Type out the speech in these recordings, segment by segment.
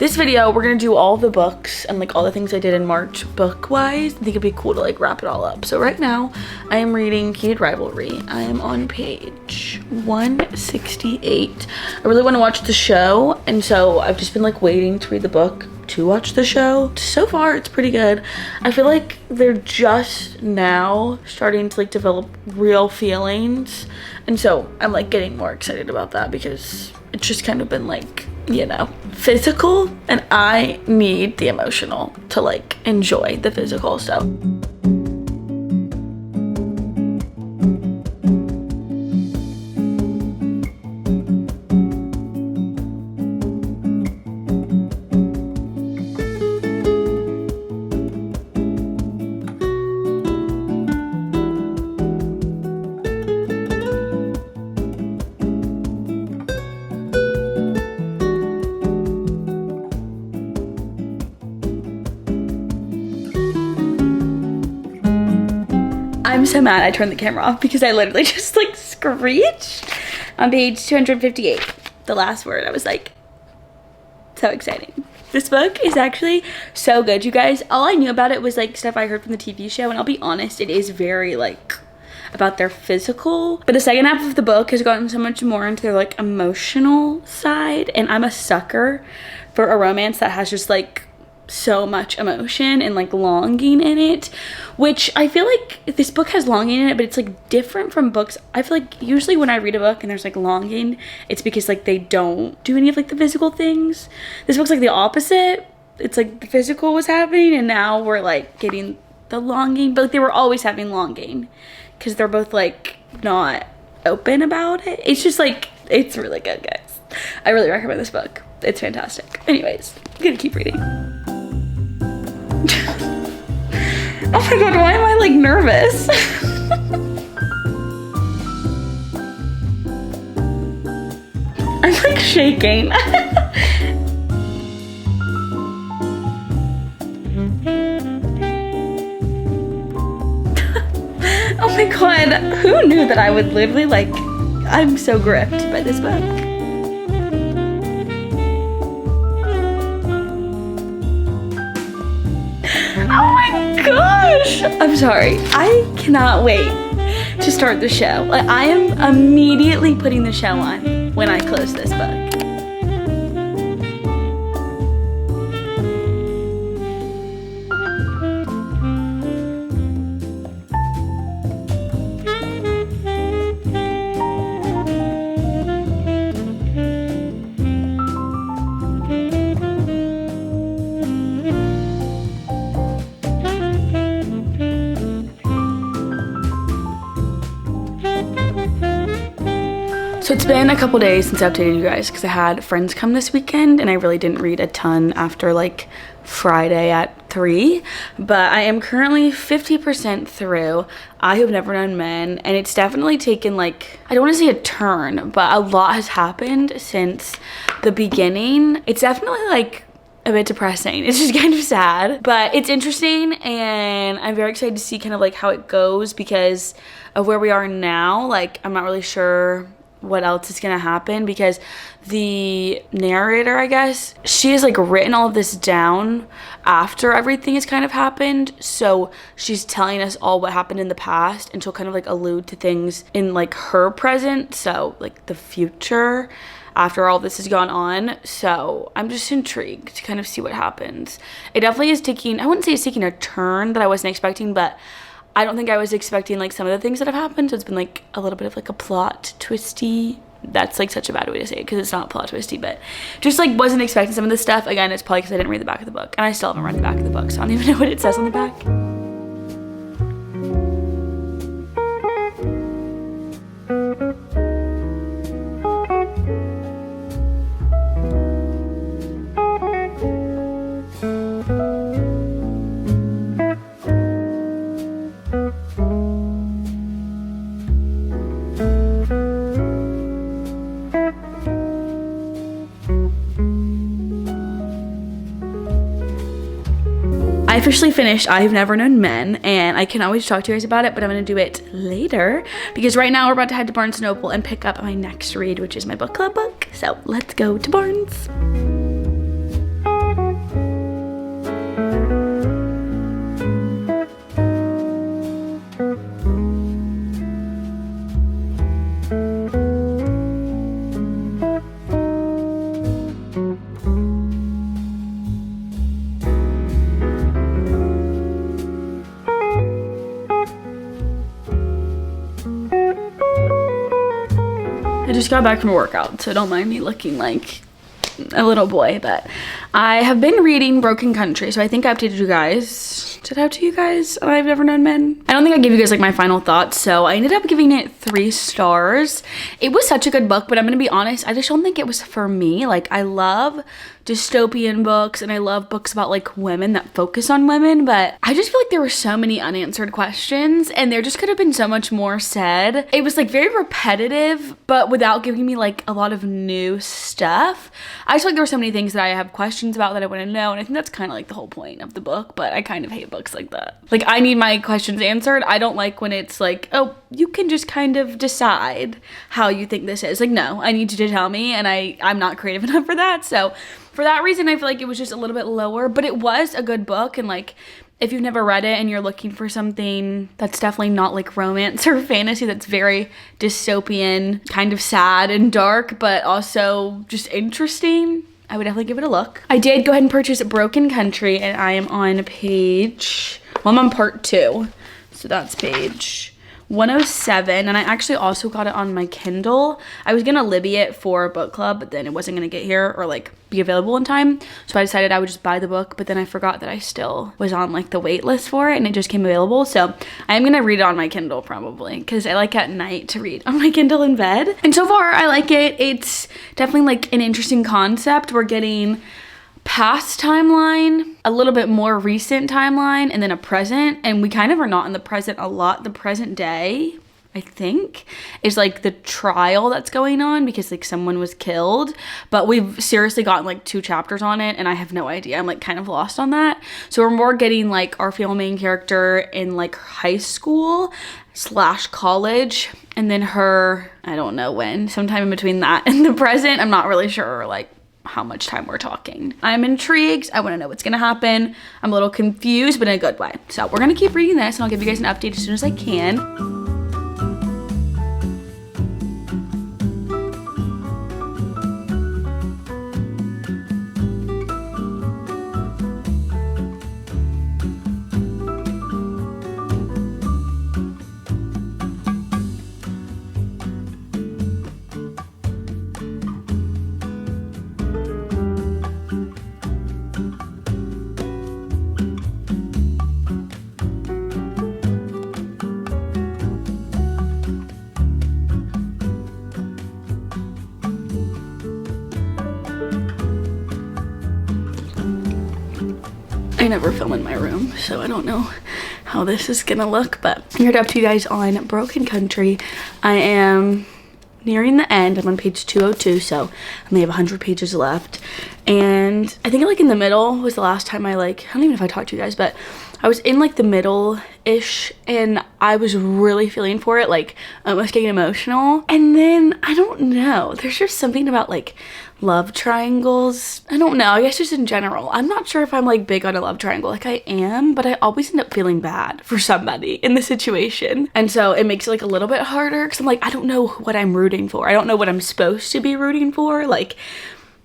This video, we're gonna do all the books and like all the things I did in March book-wise. I think it'd be cool to like wrap it all up. So right now, I am reading Rivalry. I am on page 168. I really want to watch the show, and so I've just been like waiting to read the book to watch the show. So far, it's pretty good. I feel like they're just now starting to like develop real feelings, and so I'm like getting more excited about that because it's just kind of been like, you know, physical, and I need the emotional to like enjoy the physical. So I'm so mad I turned the camera off because I literally just like screeched on page 258. The last word, I was like, so exciting. This book is actually so good, you guys. All I knew about it was like stuff I heard from the TV show, and I'll be honest, it is very like about their physical, but the second half of the book has gotten so much more into their like emotional side, and I'm a sucker for a romance that has just like so much emotion and like longing in it, which I feel like this book has longing in it, but it's like different from books. I feel like usually when I read a book and there's like longing, it's because like they don't do any of like the physical things. This book's like the opposite. It's like the physical was happening and now we're like getting the longing, but like they were always having longing because they're both like not open about it. It's just like, it's really good, guys. I really recommend this book. It's fantastic. Anyways, I'm gonna keep reading. Oh my god, why am I like nervous? I'm like shaking. Oh my god, who knew that I would literally like, I'm so gripped by this book. Oh my gosh! I'm sorry. I cannot wait to start the show. Like, I am immediately putting the show on when I close this book. So it's been a couple days since I updated you guys because I had friends come this weekend and I really didn't read a ton after like Friday at 3, but I am currently 50% through I Have Never Known Men, and it's definitely taken like, I don't want to say a turn, but a lot has happened since the beginning. It's definitely like a bit depressing. It's just kind of sad, but it's interesting and I'm very excited to see kind of like how it goes because of where we are now. Like, I'm not really sure what else is gonna happen because the narrator, I guess, she has like written all of this down after everything has kind of happened, so she's telling us all what happened in the past, and she'll kind of like allude to things in like her present, so like the future after all this has gone on. So I'm just intrigued to kind of see what happens. It definitely is taking, I wouldn't say it's taking a turn that I wasn't expecting, but I don't think I was expecting like some of the things that have happened. So it's been like a little bit of like a plot twisty. That's like such a bad way to say it because it's not plot twisty, but just like wasn't expecting some of this stuff. Again, it's probably because I didn't read the back of the book, and I still haven't read the back of the book, so I don't even know what it says on the back. I officially finished I Have Never Known Men, and I can always talk to you guys about it, but I'm gonna do it later because right now we're about to head to Barnes & Noble and pick up my next read, which is my book club book. So let's go to Barnes. just got back from a workout, so don't mind me looking like a little boy, but I have been reading Broken Country, so I think I updated you guys. Did I update you guys? I've Never Known Men. I don't think I gave you guys like my final thoughts, so I ended up giving it 3 stars. It was such a good book, but I'm gonna be honest, I just don't think it was for me. Like, I love dystopian books and I love books about like women that focus on women, but I just feel like there were so many unanswered questions and there just could have been so much more said. It was like very repetitive, but without giving me like a lot of new stuff. I just feel like there were so many things that I have questions about that I want to know, and I think that's kind of like the whole point of the book, but I kind of hate books like that. Like, I need my questions answered. I don't like when it's like, oh, you can just kind of decide how you think this is. Like, no, I need you to tell me, and I'm not creative enough for that. So for that reason, I feel like it was just a little bit lower, but it was a good book. And like, if you've never read it and you're looking for something that's definitely not like romance or fantasy, that's very dystopian, kind of sad and dark, but also just interesting, I would definitely give it a look. I did go ahead and purchase Broken Country, and I am on page, well, I'm on part 2. So that's page 107, and I actually also got it on my Kindle. I was gonna Libby it for book club, but then it wasn't gonna get here or like be available in time, so I decided I would just buy the book, but then I forgot that I still was on like the wait list for it, and it just came available. So I am gonna read it on my Kindle probably, because I like at night to read on my Kindle in bed, and so far I like it. It's definitely like an interesting concept. We're getting past timeline, a little bit more recent timeline, and then a present, and we kind of are not in the present a lot. The present day, I think, is like the trial that's going on because like someone was killed, but we've seriously gotten like 2 chapters on it and I have no idea. I'm like kind of lost on that. So we're more getting like our female main character in like high school / college, and then her, I don't know when, sometime in between that and the present. I'm not really sure like how much time we're talking. I'm intrigued. I want to know what's gonna happen. I'm a little confused, but in a good way. So we're gonna keep reading this and I'll give you guys an update as soon as I can. I never film in my room, so I don't know how this is gonna look, but I'm here to update you guys on Broken Country. I am nearing the end. I'm on page 202, so I only have 100 pages left, and I think like in the middle was the last time I don't even know if I talked to you guys, but I was in like the middle-ish and I was really feeling for it, like almost getting emotional. And then I don't know, there's just something about like love triangles. I don't know, I guess just in general. I'm not sure if I'm like big on a love triangle. Like I am, but I always end up feeling bad for somebody in the situation. And so it makes it like a little bit harder because I'm like, I don't know what I'm rooting for. I don't know what I'm supposed to be rooting for. Like,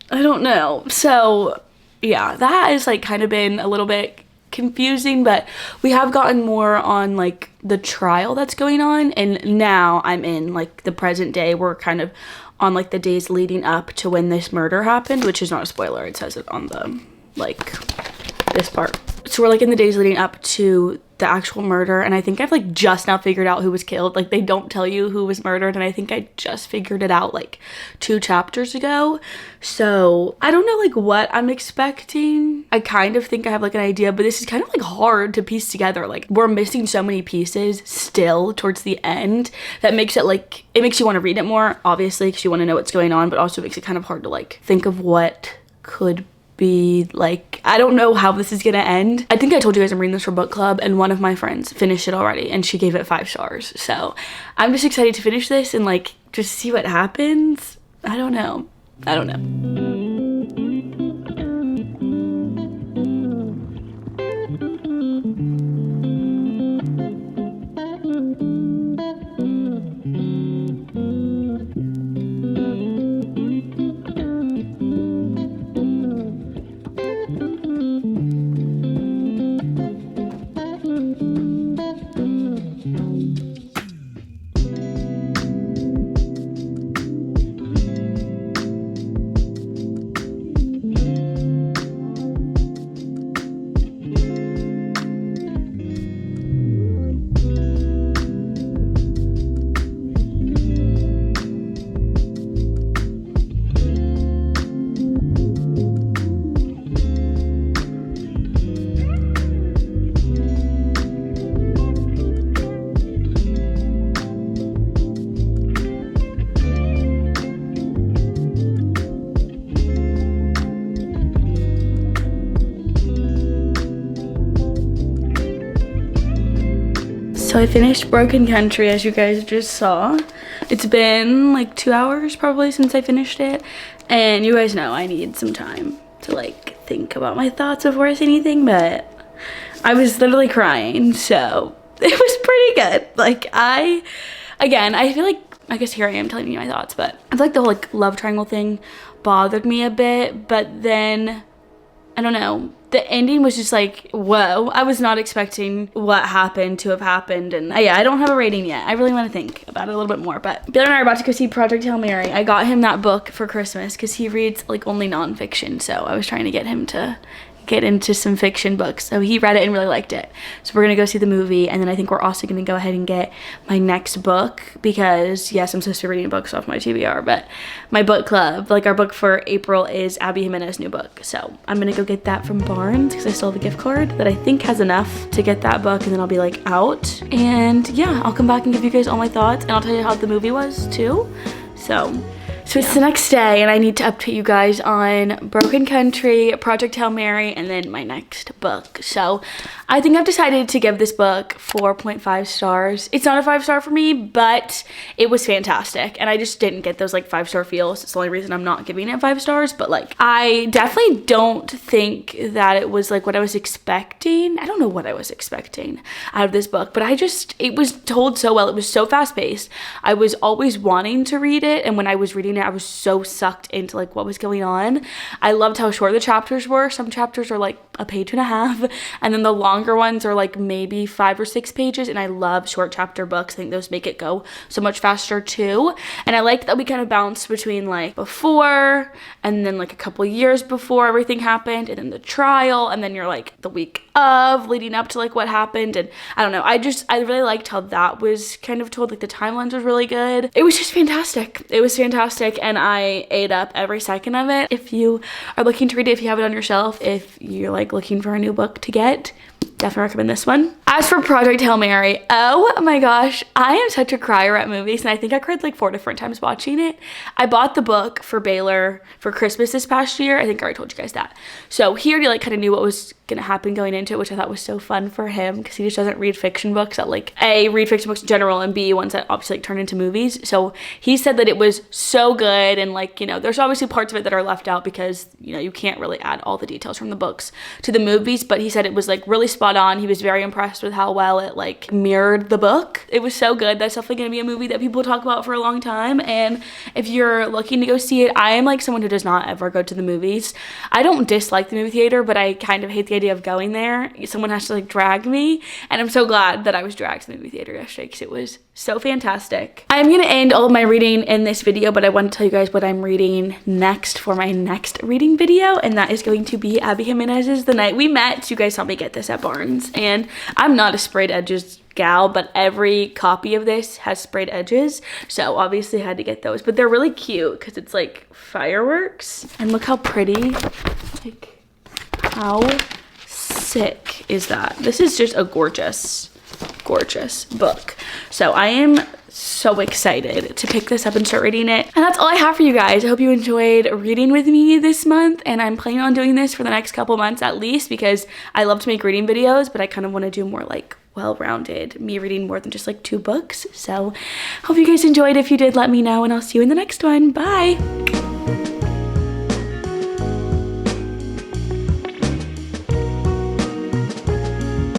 I don't know. So yeah, that has like kind of been a little bit confusing, but we have gotten more on like the trial that's going on, and now I'm in like the present day. We're kind of on like the days leading up to when this murder happened, which is not a spoiler, it says it on the like this part. So we're like in the days leading up to the actual murder, and I think I've like just now figured out who was killed. Like they don't tell you who was murdered, and I think I just figured it out like 2 chapters ago. So I don't know like what I'm expecting. I kind of think I have like an idea, but this is kind of like hard to piece together. Like we're missing so many pieces still towards the end that makes it like, it makes you want to read it more, obviously, because you want to know what's going on, but also makes it kind of hard to like think of what could be like. I don't know how this is gonna end. I think I told you guys I'm reading this for book club, and one of my friends finished it already and she gave it 5 stars. So I'm just excited to finish this and like just see what happens. I don't know. So I finished Broken Country, as you guys just saw. It's been like 2 hours probably since I finished it. And you guys know I need some time to like think about my thoughts before I say anything, but I was literally crying, so it was pretty good. Like I feel like, I guess here I am telling you my thoughts, but I feel like the whole like love triangle thing bothered me a bit, but then, I don't know, the ending was just like, whoa, I was not expecting what happened to have happened. And yeah, I don't have a rating yet. I really want to think about it a little bit more, but Baylor and I are about to go see Project Hail Mary. I got him that book for Christmas because he reads like only nonfiction, so I was trying to get him to get into some fiction books. So he read it and really liked it. So we're gonna go see the movie, and then I think we're also gonna go ahead and get my next book because, yes, I'm supposed to be reading books off my TBR, but my book club, like our book for April, is Abby Jimenez's new book. So I'm gonna go get that from Barnes because I still have a gift card that I think has enough to get that book, and then I'll be like out. And yeah, I'll come back and give you guys all my thoughts, and I'll tell you how the movie was too. So it's the next day, and I need to update you guys on Broken Country, Project Hail Mary, and then my next book. So I think I've decided to give this book 4.5 stars. It's not a 5-star for me, but it was fantastic. And I just didn't get those like 5-star feels. It's the only reason I'm not giving it 5 stars. But like, I definitely don't think that it was like what I was expecting. I don't know what I was expecting out of this book, but it was told so well. It was so fast paced. I was always wanting to read it. And when I was reading it, I was so sucked into like what was going on. I loved how short the chapters were. Some chapters are like a page and a half, and then the longer ones are like maybe 5 or 6 pages, and I love short chapter books. I think those make it go so much faster too. And I like that we kind of bounced between like before and then like a couple years before everything happened, and then the trial, and then you're like the week of leading up to like what happened. And I don't know, I really liked how that was kind of told. Like the timelines was really good. It was just fantastic. It was fantastic, and I ate up every second of it. If you are looking to read it, if you have it on your shelf, if you're like looking for a new book to get, definitely recommend this one. As for Project Hail Mary, oh my gosh, I am such a crier at movies, and I think I cried like 4 different times watching it. I bought the book for Baylor for Christmas this past year. I think I already told you guys that. So he already like kind of knew what was gonna happen going into it, which I thought was so fun for him because he just doesn't read fiction books that like A, read fiction books in general, and B, ones that obviously like turn into movies. So he said that it was so good, and like, you know, there's obviously parts of it that are left out because, you know, you can't really add all the details from the books to the movies, but he said it was like really spot on. He was very impressed with how well it like mirrored the book. It was so good. That's definitely gonna be a movie that people talk about for a long time. And if you're looking to go see it, I am like someone who does not ever go to the movies. I don't dislike the movie theater, but I kind of hate the idea of going there. Someone has to like drag me, and I'm so glad that I was dragged to the movie theater yesterday because it was so fantastic. I'm gonna end all of my reading in this video, but I want to tell you guys what I'm reading next for my next reading video, and that is going to be Abby Jimenez's The Night We Met. You guys saw me get this at Barnes, and I'm not a sprayed edges gal, but every copy of this has sprayed edges, so obviously I had to get those. But they're really cute because it's like fireworks, and look how pretty. Like, how sick is that? This is just a gorgeous book. So I am so excited to pick this up and start reading it. And that's all I have for you guys. I hope you enjoyed reading with me this month, and I'm planning on doing this for the next couple months at least because I love to make reading videos, but I kind of want to do more like well-rounded, me reading more than just like 2 books. So hope you guys enjoyed. If you did, let me know, and I'll see you in the next one. Bye.